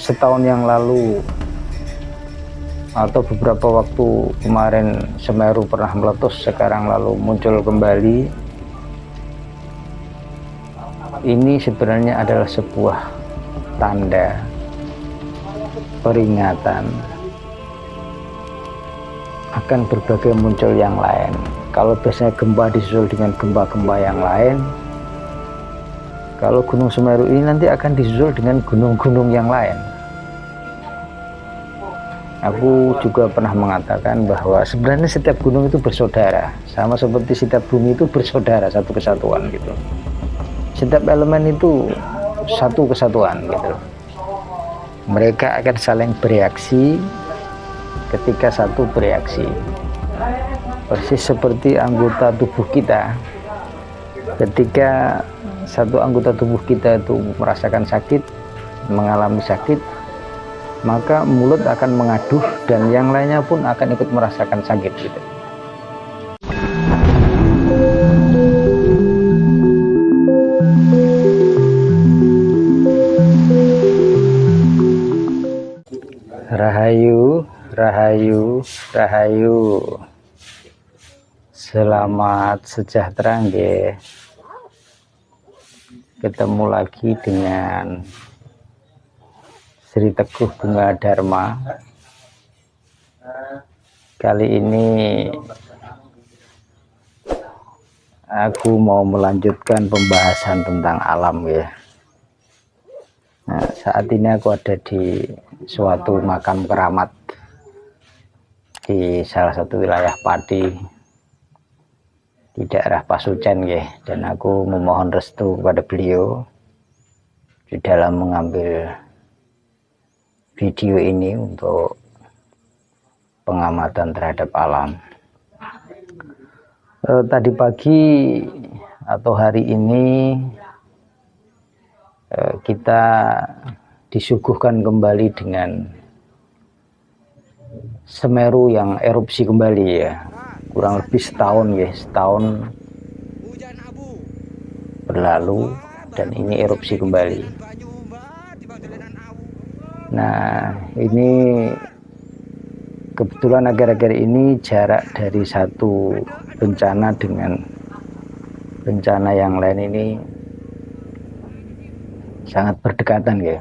setahun yang lalu atau beberapa waktu kemarin Semeru pernah meletus, sekarang lalu muncul kembali. Ini sebenarnya adalah sebuah tanda peringatan akan berbagai muncul yang lain. Kalau biasanya gempa disusul dengan gempa-gempa yang lain, kalau Gunung Semeru ini nanti akan disusul dengan gunung-gunung yang lain. Aku juga pernah mengatakan bahwa sebenarnya setiap gunung itu bersaudara, sama seperti setiap bumi itu bersaudara, satu kesatuan gitu. Setiap elemen itu satu kesatuan gitu. Mereka akan saling bereaksi ketika satu bereaksi. Persis seperti anggota tubuh kita. Ketika satu anggota tubuh kita itu merasakan sakit, mengalami sakit, maka mulut akan mengaduh dan yang lainnya pun akan ikut merasakan sakit gitu. Rahayu, rahayu, rahayu. Selamat sejahtera nggih. Ketemu lagi dengan Sri Teguh Bunga Dharma. Kali ini aku mau melanjutkan pembahasan tentang alam ya. Nah, saat ini aku ada di suatu makam keramat di salah satu wilayah Pati di daerah Pasucen ya, dan aku memohon restu kepada beliau di dalam mengambil video ini untuk pengamatan terhadap alam. Tadi pagi atau hari ini kita disuguhkan kembali dengan Semeru yang erupsi kembali ya, kurang lebih setahun ya, setahun berlalu dan ini erupsi kembali. Nah, ini kebetulan akhir-akhir ini jarak dari satu bencana dengan bencana yang lain ini sangat berdekatan ya.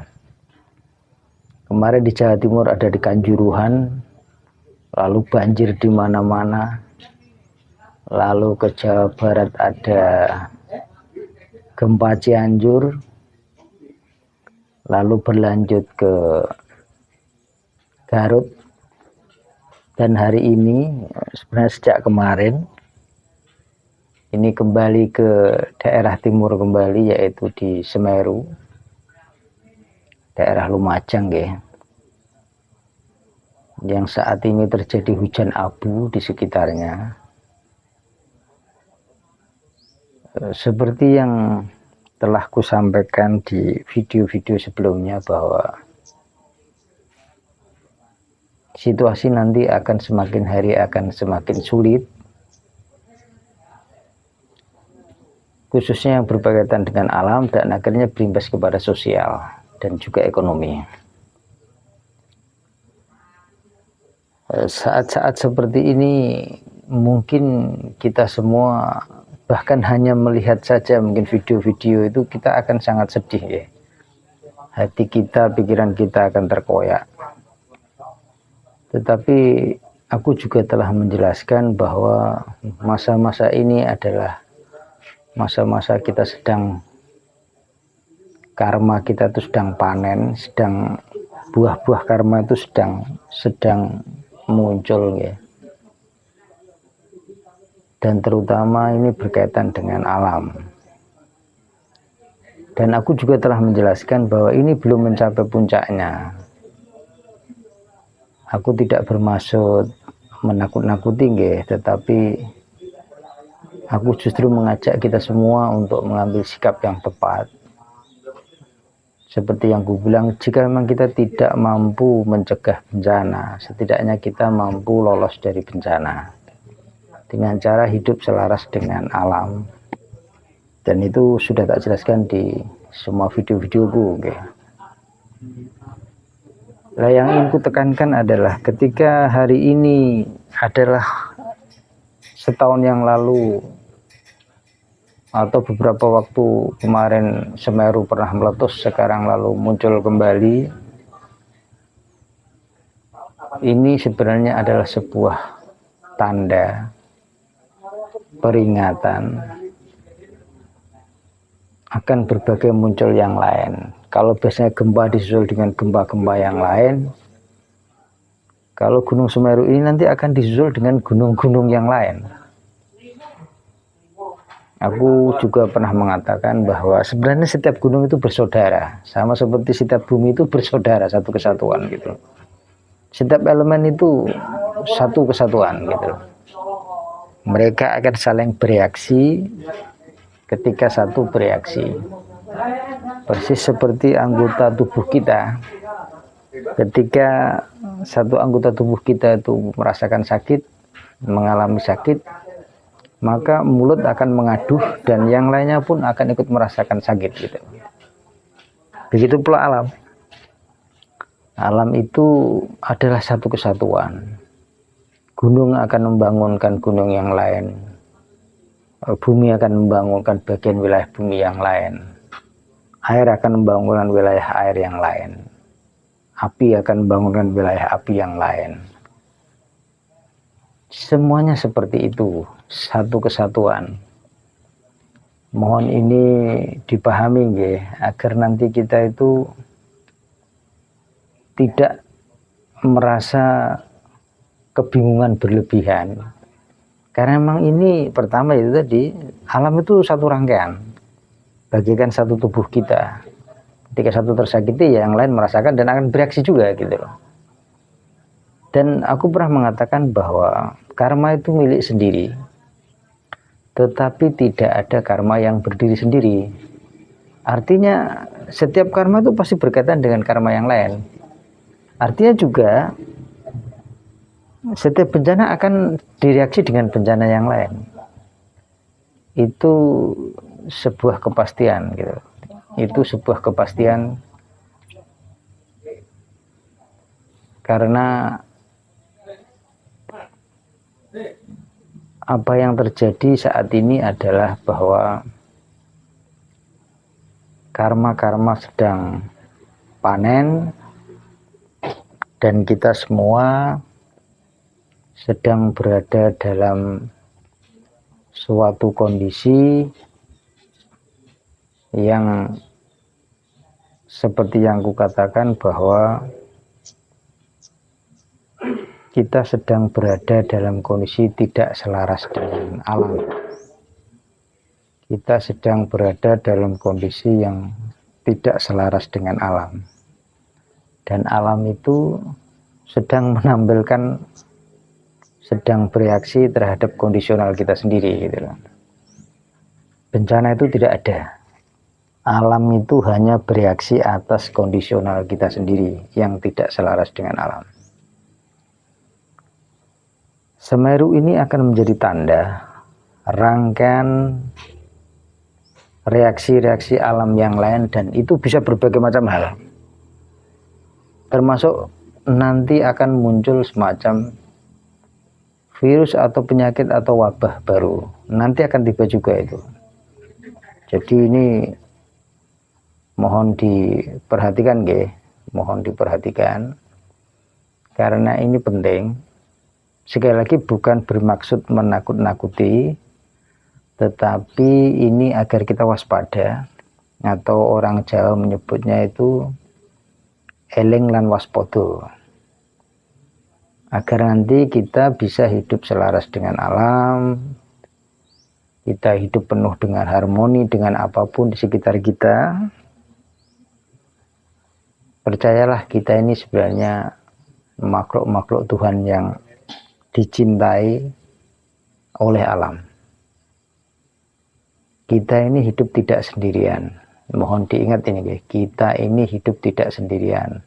Kemarin di Jawa Timur ada di Kanjuruhan, lalu banjir di mana-mana. Lalu ke Jawa Barat ada gempa Cianjur, lalu berlanjut ke Garut, dan hari ini sebenarnya sejak kemarin ini kembali ke daerah timur kembali, yaitu di Semeru, daerah Lumajang ya, yang saat ini terjadi hujan abu di sekitarnya. Seperti yang telah kusampaikan di video-video sebelumnya bahwa situasi nanti akan semakin hari akan semakin sulit, khususnya yang berkaitan dengan alam dan akhirnya berimbas kepada sosial dan juga ekonomi. Saat-saat seperti ini mungkin kita semua bahkan hanya melihat saja mungkin video-video itu kita akan sangat sedih ya. Hati kita, pikiran kita akan terkoyak. Tetapi aku juga telah menjelaskan bahwa masa-masa ini adalah masa-masa kita sedang, karma kita itu sedang panen, sedang buah-buah karma itu sedang muncul ya. Dan terutama ini berkaitan dengan alam. Dan aku juga telah menjelaskan bahwa ini belum mencapai puncaknya. Aku tidak bermaksud menakut-nakuti nggih, tetapi aku justru mengajak kita semua untuk mengambil sikap yang tepat. Seperti yang aku bilang, jika memang kita tidak mampu mencegah bencana, setidaknya kita mampu lolos dari bencana dengan cara hidup selaras dengan alam. Dan itu sudah tak jelaskan di semua video-videoku. Nah, yang ingin ku tekankan adalah ketika hari ini adalah setahun yang lalu atau beberapa waktu kemarin Semeru pernah meletus, sekarang lalu muncul kembali. Ini sebenarnya adalah sebuah tanda peringatan akan berbagai muncul yang lain. Kalau biasanya gempa disusul dengan gempa-gempa yang lain, kalau Gunung Semeru ini nanti akan disusul dengan gunung-gunung yang lain. Aku juga pernah mengatakan bahwa sebenarnya setiap gunung itu bersaudara, sama seperti setiap bumi itu bersaudara, satu kesatuan gitu. Setiap elemen itu satu kesatuan gitu. Mereka akan saling bereaksi ketika satu bereaksi. Persis seperti anggota tubuh kita. Ketika satu anggota tubuh kita itu merasakan sakit, mengalami sakit, maka mulut akan mengaduh dan yang lainnya pun akan ikut merasakan sakit gitu. Begitu pula alam. Alam itu adalah satu kesatuan. Gunung akan membangunkan gunung yang lain. Bumi akan membangunkan bagian wilayah bumi yang lain. Air akan membangunkan wilayah air yang lain. Api akan membangunkan wilayah api yang lain. Semuanya seperti itu, satu kesatuan. Mohon ini dipahami nggih, agar nanti kita itu tidak merasa kebingungan berlebihan. Karena memang ini pertama itu tadi, alam itu satu rangkaian, bagikan satu tubuh kita. Ketika satu tersakiti, ya yang lain merasakan dan akan bereaksi juga gitu loh. Dan aku pernah mengatakan bahwa karma itu milik sendiri, tetapi tidak ada karma yang berdiri sendiri. Artinya setiap karma itu pasti berkaitan dengan karma yang lain. Artinya juga setiap bencana akan direaksi dengan bencana yang lain. Itu sebuah kepastian gitu. Itu sebuah kepastian karena apa yang terjadi saat ini adalah bahwa karma-karma sedang panen dan kita semua sedang berada dalam suatu kondisi yang seperti yang kukatakan bahwa kita sedang berada dalam kondisi tidak selaras dengan alam. Kita sedang berada dalam kondisi yang tidak selaras dengan alam. Dan alam itu sedang menampilkan, sedang bereaksi terhadap kondisional kita sendiri gitu loh. Bencana itu tidak ada. Alam itu hanya bereaksi atas kondisional kita sendiri yang tidak selaras dengan alam. Semeru ini akan menjadi tanda rangkaian reaksi-reaksi alam yang lain, dan itu bisa berbagai macam hal. Termasuk nanti akan muncul semacam virus atau penyakit atau wabah baru. Nanti akan tiba juga itu. Jadi ini mohon diperhatikan nggih, mohon diperhatikan karena ini penting. Sekali lagi bukan bermaksud menakut-nakuti, tetapi ini agar kita waspada, atau orang Jawa menyebutnya itu eling lan waspodo, agar nanti kita bisa hidup selaras dengan alam, kita hidup penuh dengan harmoni dengan apapun di sekitar kita. Percayalah, kita ini sebenarnya makhluk-makhluk Tuhan yang dicintai oleh alam. Kita ini hidup tidak sendirian. Mohon diingat ini, kita ini hidup tidak sendirian.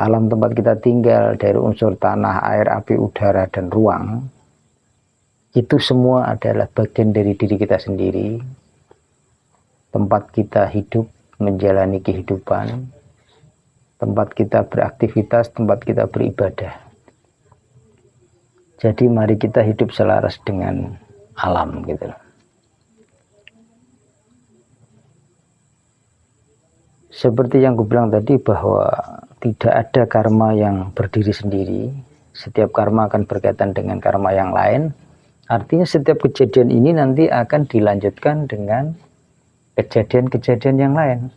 Alam tempat kita tinggal, dari unsur tanah, air, api, udara, dan ruang, itu semua adalah bagian dari diri kita sendiri. Tempat kita hidup, menjalani kehidupan, tempat kita beraktivitas, tempat kita beribadah. Jadi mari kita hidup selaras dengan alam gitu. Seperti yang aku bilang tadi bahwa tidak ada karma yang berdiri sendiri. Setiap karma akan berkaitan dengan karma yang lain. Artinya setiap kejadian ini nanti akan dilanjutkan dengan kejadian-kejadian yang lain.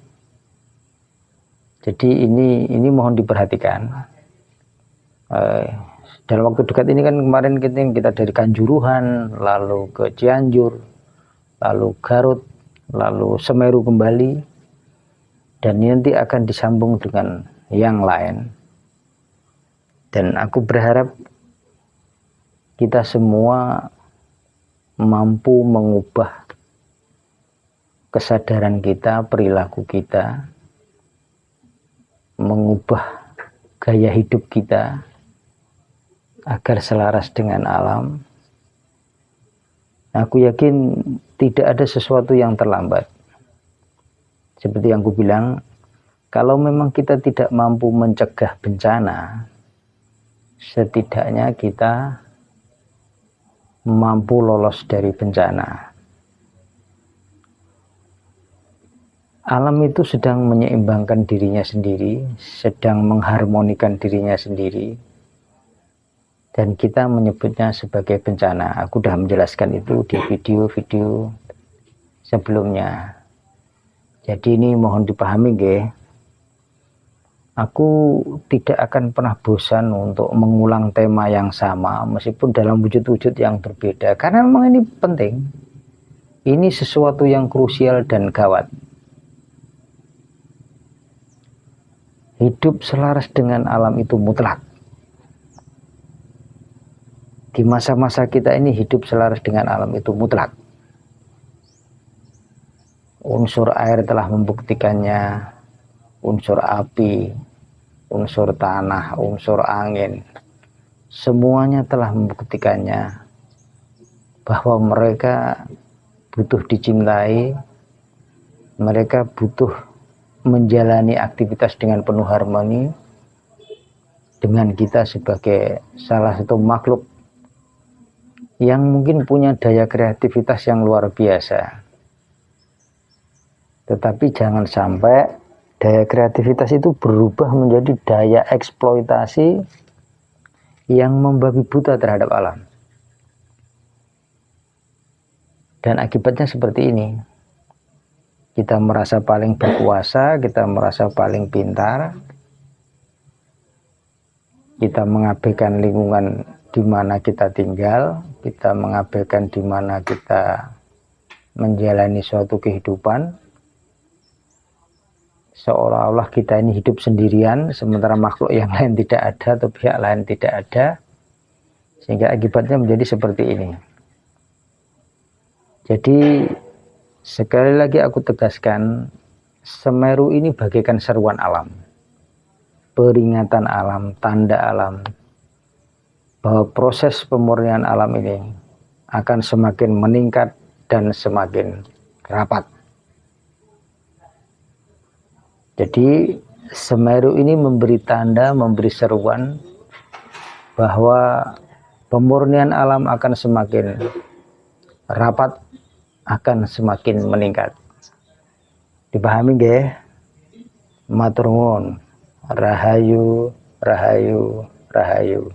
Jadi ini mohon diperhatikan. Dalam waktu dekat ini kan kemarin kita dari Kanjuruhan, lalu ke Cianjur, lalu Garut, lalu Semeru kembali, dan ini nanti akan disambung dengan yang lain. Dan aku berharap kita semua mampu mengubah kesadaran kita, perilaku kita, mengubah gaya hidup kita agar selaras dengan alam. Aku yakin tidak ada sesuatu yang terlambat. Seperti yang aku bilang, kalau memang kita tidak mampu mencegah bencana, setidaknya kita mampu lolos dari bencana. Alam itu sedang menyeimbangkan dirinya sendiri, sedang mengharmonikan dirinya sendiri, dan kita menyebutnya sebagai bencana. Aku sudah menjelaskan itu di video-video sebelumnya. Jadi ini mohon dipahami, nggih. Aku tidak akan pernah bosan untuk mengulang tema yang sama, meskipun dalam wujud-wujud yang berbeda, karena memang ini penting. Ini sesuatu yang krusial dan gawat. Hidup selaras dengan alam itu mutlak. Di masa-masa kita ini hidup selaras dengan alam itu mutlak. Unsur air telah membuktikannya, unsur api, unsur tanah, unsur angin, semuanya telah membuktikannya bahwa mereka butuh dicintai, mereka butuh menjalani aktivitas dengan penuh harmoni dengan kita sebagai salah satu makhluk yang mungkin punya daya kreativitas yang luar biasa. Tetapi jangan sampai daya kreativitas itu berubah menjadi daya eksploitasi yang membabi buta terhadap alam. Dan akibatnya seperti ini. Kita merasa paling berkuasa, kita merasa paling pintar, kita mengabaikan lingkungan di mana kita tinggal, kita mengabaikan di mana kita menjalani suatu kehidupan, seolah-olah kita ini hidup sendirian, sementara makhluk yang lain tidak ada atau pihak lain tidak ada, sehingga akibatnya menjadi seperti ini. Jadi sekali lagi aku tegaskan, Semeru ini bagaikan seruan alam, peringatan alam, tanda alam, bahwa proses pemurnian alam ini akan semakin meningkat dan semakin rapat. Jadi Semeru ini memberi tanda, memberi seruan bahwa pemurnian alam akan semakin rapat, akan semakin meningkat. Dipahami nggih? Matur nuwun. Rahayu, rahayu, rahayu.